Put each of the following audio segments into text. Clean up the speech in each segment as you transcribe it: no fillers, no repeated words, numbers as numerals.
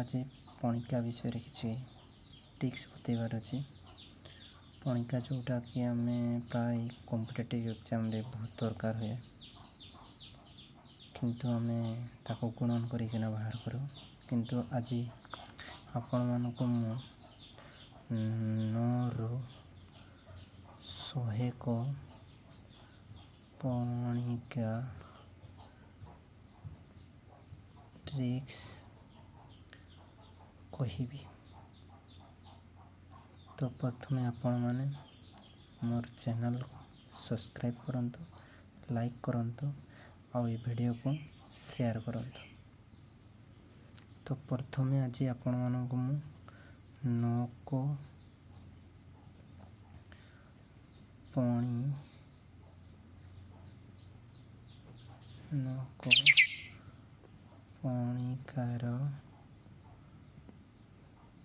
आज पणिका विषय किसी टिक्स बतेबार अच्छे। पणिका जोटा कि आम प्राय कॉम्पिटिटिव एग्जाम रे बहुत दरकार हुए, किंतु आम ताको गुणन करके बाहर करूँ। किंतु आज आपण मानक मु 9 ରୁ 100 को पणिका ट्रिक्स कहिबी। तो प्रथमे आपण माने मोर चैनल सब्सक्राइब करंतु, लाइक करंतु और ये वीडियो को शेयर करंतु। तो प्रथमे आज आपण मानक मु 9 को पणिकार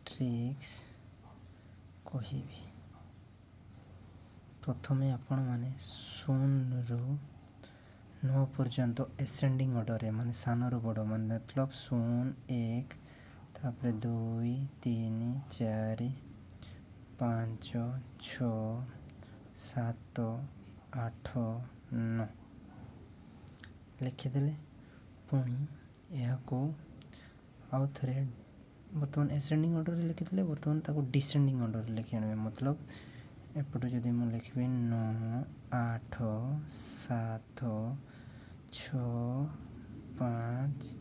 ट्रिक्स कहिबी। प्रथमे आपण माने 0 ରୁ 9 पर्यंत एसेंडिंग ऑर्डर रे माने सान रू बड़ माने मतलब 0 1 तापर 2 3 4 5 6 7 8 9 लिखिदेले। पुणी यह को आउ थे बर्तमान एसेंडिंग ऑर्डर लिखिदेले। बर्तमान ताको डिसेंडिंग ऑर्डर लिखि आने मतलब एपटू जदि मु लिखी 9 8 7 6 5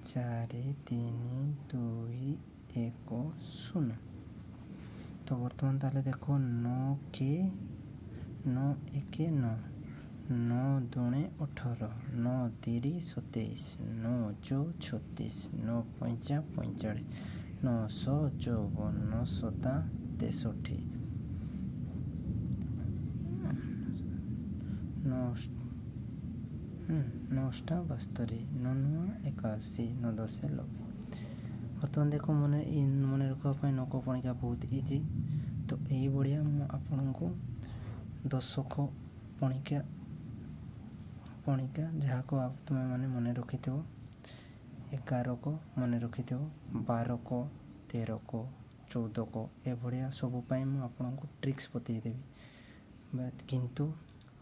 4 3 2 1 0। तो बर्तमान ताले देखो 9 के 9 1 9 9 दूणे 18 9 3 27 9 4 36 9 5 45 9 54 9 7 63 9 72 9 81 9 10 90। बर्तमान देखो मन रखा 9 को पणिका बहुत इजी। तो यही बढ़िया आपण को 10 को पणिका जहाँ को आप तुम्हें माने मन रखि थो, 11 को मन रखि थो, 12 को 13 को 14 को ए बढ़िया सब आपण को ट्रिक्स बतई देवी। किंतु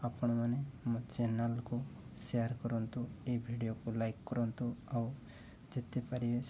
आपण माने मो चैनल को शेयर करंतु, ए वीडियो को लाइक करंतु और जिते पारिबे